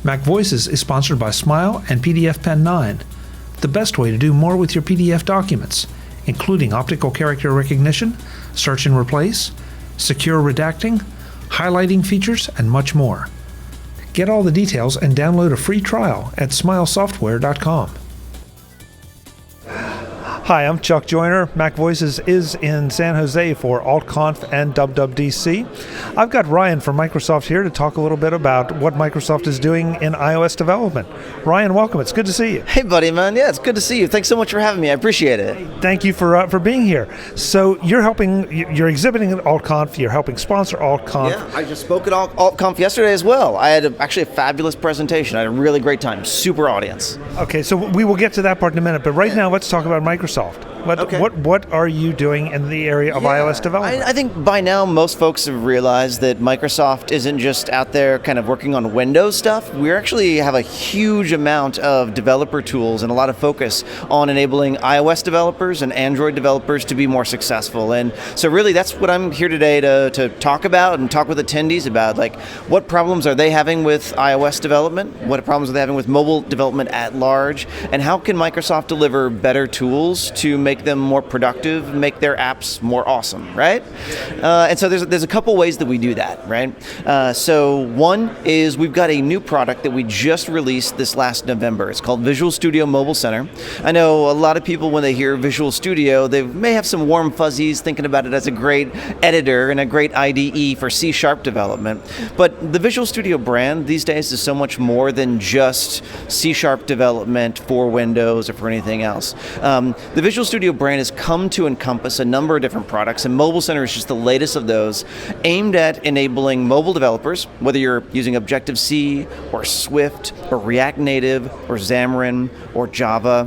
MacVoices is sponsored by Smile and PDF Pen 9, the best way to do more with your PDF documents, including optical character recognition, search and replace, secure redacting, highlighting features, and much more. Get all the details and download a free trial at smilesoftware.com. Hi, I'm Chuck Joyner. MacVoices is in San Jose for AltConf and WWDC. I've got Ryan from Microsoft here to talk a little bit about what Microsoft is doing in iOS development. Ryan, welcome. It's good to see you. Hey, buddy, man. Yeah, it's good to see you. Thanks so much for having me. I appreciate it. Thank you for being here. So you're exhibiting at AltConf. You're helping sponsor AltConf. Yeah, I just spoke at AltConf yesterday as well. I had actually a fabulous presentation. I had a really great time. Super audience. Okay, so we will get to that part in a minute. But right now, let's talk about Microsoft. What are you doing in the area of iOS development? I think by now most folks have realized that Microsoft isn't just out there kind of working on Windows stuff. We actually have a huge amount of developer tools and a lot of focus on enabling iOS developers and Android developers to be more successful. And so really that's what I'm here today to talk about and talk with attendees about, like what problems are they having with iOS development, what problems are they having with mobile development at large, and how can Microsoft deliver better tools to make them more productive, make their apps more awesome, right? And so there's a couple ways that we do that, right? So one is we've got a new product that we just released this last November. It's called Visual Studio Mobile Center. I know a lot of people, when they hear Visual Studio, they may have some warm fuzzies thinking about it as a great editor and a great IDE for C# development. But the Visual Studio brand these days is so much more than just C# development for Windows or for anything else. The Visual Studio brand has come to encompass a number of different products, and Mobile Center is just the latest of those, aimed at enabling mobile developers, whether you're using Objective-C or Swift or React Native or Xamarin or Java,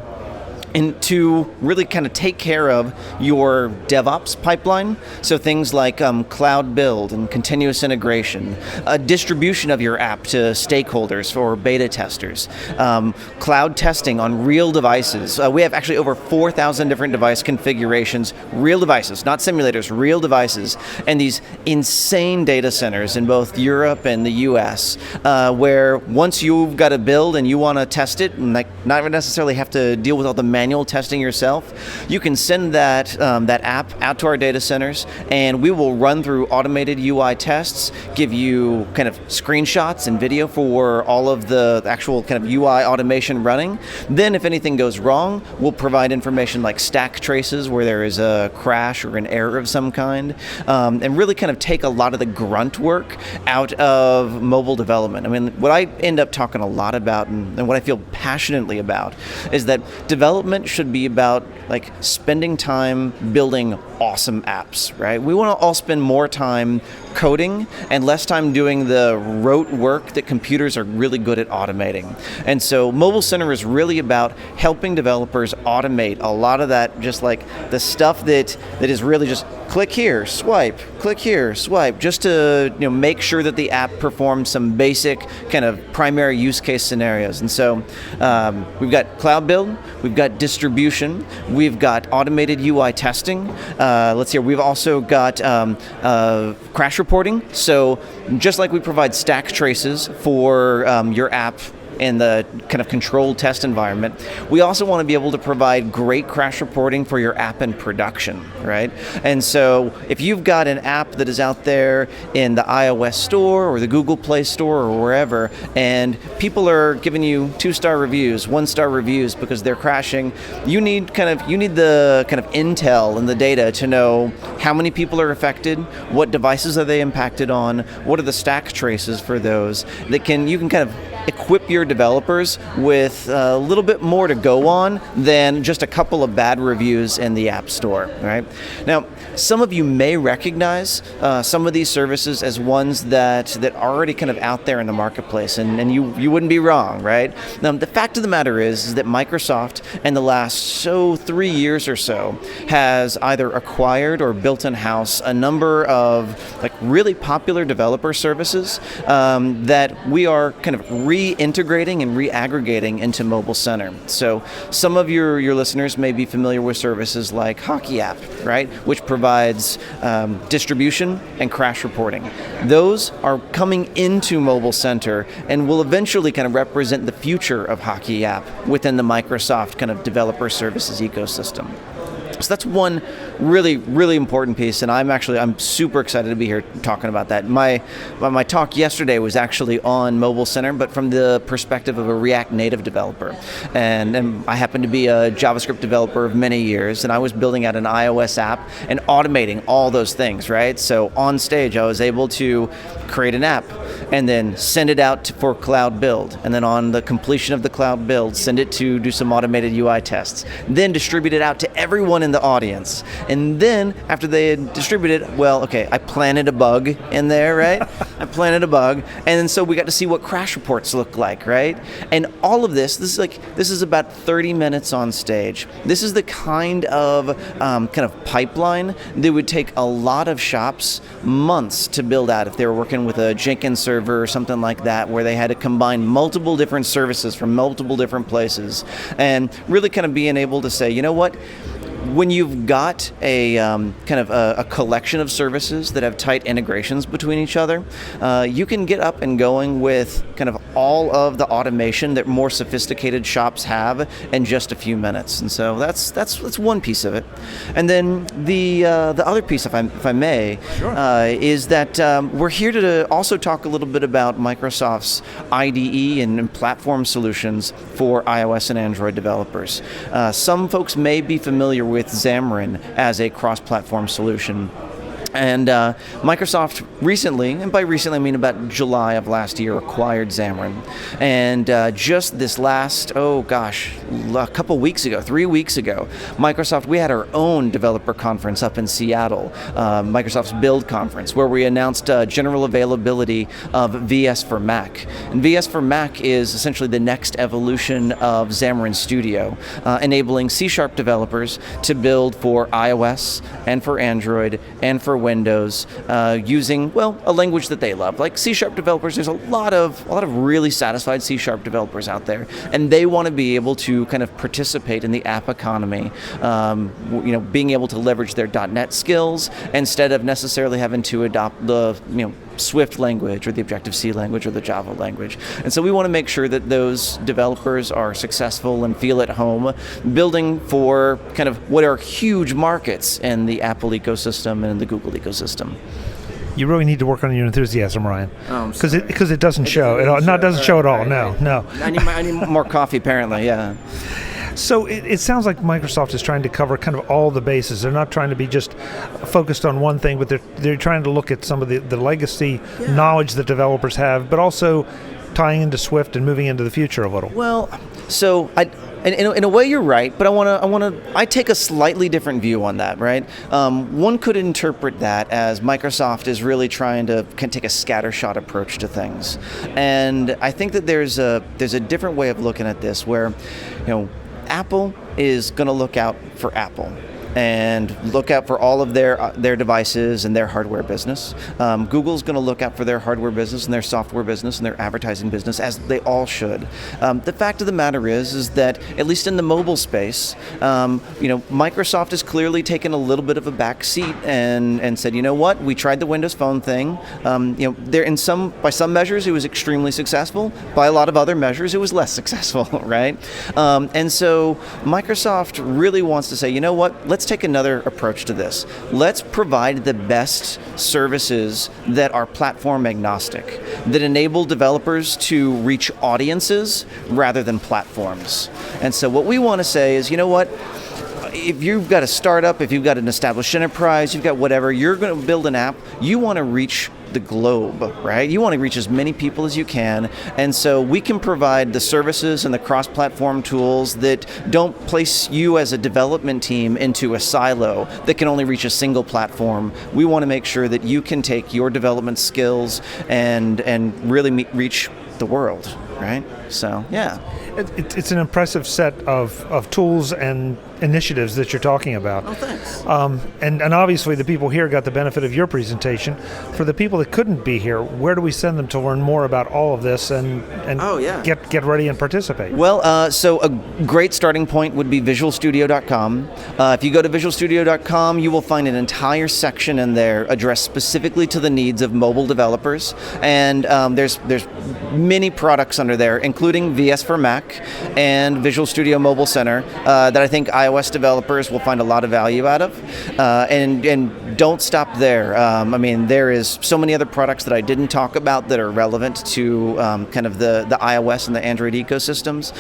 and to really kind of take care of your DevOps pipeline. So things like cloud build and continuous integration, a distribution of your app to stakeholders or beta testers, cloud testing on real devices. We have actually over 4,000 different device configurations, real devices, not simulators, real devices, and these insane data centers in both Europe and the US, where once you've got a build and you want to test it, and like not necessarily have to deal with all the manual testing yourself, you can send that app out to our data centers, and we will run through automated UI tests, give you kind of screenshots and video for all of the actual kind of UI automation running. Then if anything goes wrong, we'll provide information like stack traces where there is a crash or an error of some kind, and really kind of take a lot of the grunt work out of mobile development. I mean, what I end up talking a lot about and what I feel passionately about is that development should be about like spending time building awesome apps, right? We want to all spend more time coding and less time doing the rote work that computers are really good at automating. And so Mobile Center is really about helping developers automate a lot of that, just like the stuff that is really just click here, swipe, just to make sure that the app performs some basic kind of primary use case scenarios. And so we've got cloud build, we've got distribution, we've got automated UI testing. Let's see, we've also got crash reporting. So just like we provide stack traces for your app in the kind of controlled test environment, we also want to be able to provide great crash reporting for your app in production, right? And so if you've got an app that is out there in the iOS store or the Google Play Store or wherever, and people are giving you 2-star reviews, 1-star reviews because they're crashing, you need the kind of intel and the data to know how many people are affected, what devices are they impacted on, what are the stack traces for those that you can kind of equip your developers with a little bit more to go on than just a couple of bad reviews in the App Store, right? Now, some of you may recognize some of these services as ones that are already kind of out there in the marketplace, and you wouldn't be wrong, right? Now, the fact of the matter is that Microsoft, in the last 3 years or so, has either acquired or built in-house a number of like really popular developer services that we are kind of reintegrating and reaggregating into Mobile Center. So some of your listeners may be familiar with services like Hockey App, right, which provides distribution and crash reporting. Those are coming into Mobile Center and will eventually kind of represent the future of Hockey App within the Microsoft kind of developer services ecosystem. So that's one really, really important piece, and I'm super excited to be here talking about that. My talk yesterday was actually on Mobile Center, but from the perspective of a React Native developer. And I happen to be a JavaScript developer of many years, and I was building out an iOS app and automating all those things, right? So on stage, I was able to create an app and then send it out for cloud build. And then on the completion of the cloud build, send it to do some automated UI tests. Then distribute it out to everyone in the audience. And then after they had distributed, I planted a bug in there, right? I planted a bug. And then so we got to see what crash reports look like, right? And all of this is about 30 minutes on stage. This is the kind of pipeline that would take a lot of shops months to build out if they were working with a Jenkins server or something like that, where they had to combine multiple different services from multiple different places, and really kind of being able to say, you know what? When you've got a a collection of services that have tight integrations between each other, you can get up and going with kind of all of the automation that more sophisticated shops have in just a few minutes. And so that's one piece of it. And then the other piece, if I may, Sure. Is that we're here to also talk a little bit about Microsoft's IDE and platform solutions for iOS and Android developers. Some folks may be familiar with Xamarin as a cross-platform solution. And Microsoft recently, and by recently I mean about July of last year, acquired Xamarin. And just this last, a couple weeks ago, 3 weeks ago, Microsoft, we had our own developer conference up in Seattle, Microsoft's Build Conference, where we announced general availability of VS for Mac. And VS for Mac is essentially the next evolution of Xamarin Studio, enabling C# developers to build for iOS and for Android and for Windows using, a language that they love. Like C# developers, there's a lot of really satisfied C# developers out there, and they want to be able to kind of participate in the app economy, being able to leverage their .NET skills instead of necessarily having to adopt the, Swift language or the Objective-C language or the Java language. And so we want to make sure that those developers are successful and feel at home building for kind of what are huge markets in the Apple ecosystem and the Google ecosystem. You really need to work on your enthusiasm, Ryan, because it doesn't show. It doesn't show at all. No. I need more coffee, apparently. Yeah. So it sounds like Microsoft is trying to cover kind of all the bases. They're not trying to be just focused on one thing, but they're trying to look at some of the legacy knowledge that developers have, but also tying into Swift and moving into the future a little. Well, so in a way you're right, but I take a slightly different view on that, right? One could interpret that as Microsoft is really trying to take a scattershot approach to things, and I think that there's a different way of looking at this where, Apple is going to look out for Apple and look out for all of their devices and their hardware business. Google's going to look out for their hardware business and their software business and their advertising business, as they all should. The fact of the matter is that at least in the mobile space, Microsoft has clearly taken a little bit of a back seat and said, you know what, we tried the Windows Phone thing. By some measures, it was extremely successful. By a lot of other measures, it was less successful, right? And so Microsoft really wants to say, you know what, let's take another approach to this. Let's provide the best services that are platform agnostic, that enable developers to reach audiences rather than platforms. And so what we want to say is, you know what, if you've got a startup, if you've got an established enterprise, you've got whatever, you're going to build an app, you want to reach the globe, right? You want to reach as many people as you can, and so we can provide the services and the cross-platform tools that don't place you as a development team into a silo that can only reach a single platform. We want to make sure that you can take your development skills and really reach the world. right? So, yeah. It's an impressive set of tools and initiatives that you're talking about. Oh, thanks. And obviously the people here got the benefit of your presentation. For the people that couldn't be here, where do we send them to learn more about all of this and get ready and participate? Well, so a great starting point would be visualstudio.com. If you go to visualstudio.com, you will find an entire section in there addressed specifically to the needs of mobile developers. And there's many products under there, including VS for Mac and Visual Studio Mobile Center that I think iOS developers will find a lot of value out of. And don't stop there. I mean, there is so many other products that I didn't talk about that are relevant to kind of the iOS and the Android ecosystems,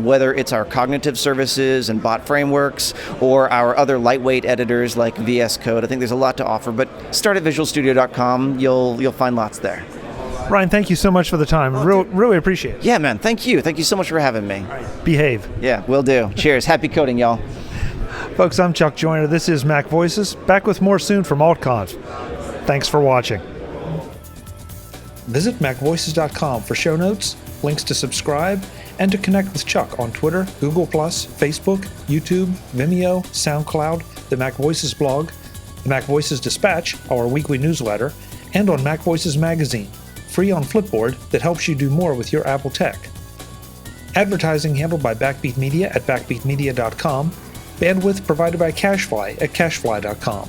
whether it's our cognitive services and bot frameworks or our other lightweight editors like VS Code. I think there's a lot to offer, but start at visualstudio.com. You'll find lots there. Ryan, thank you so much for the time. Really appreciate it. Yeah, man. Thank you. Thank you so much for having me. Behave. Yeah, will do. Cheers. Happy coding, y'all. Folks, I'm Chuck Joyner. This is Mac Voices. Back with more soon from AltConf. Thanks for watching. Visit MacVoices.com for show notes, links to subscribe, and to connect with Chuck on Twitter, Google+, Facebook, YouTube, Vimeo, SoundCloud, the Mac Voices blog, the Mac Voices Dispatch, our weekly newsletter, and on Mac Voices magazine, free on Flipboard that helps you do more with your Apple tech. Advertising handled by Backbeat Media at backbeatmedia.com. Bandwidth provided by CacheFly at cachefly.com.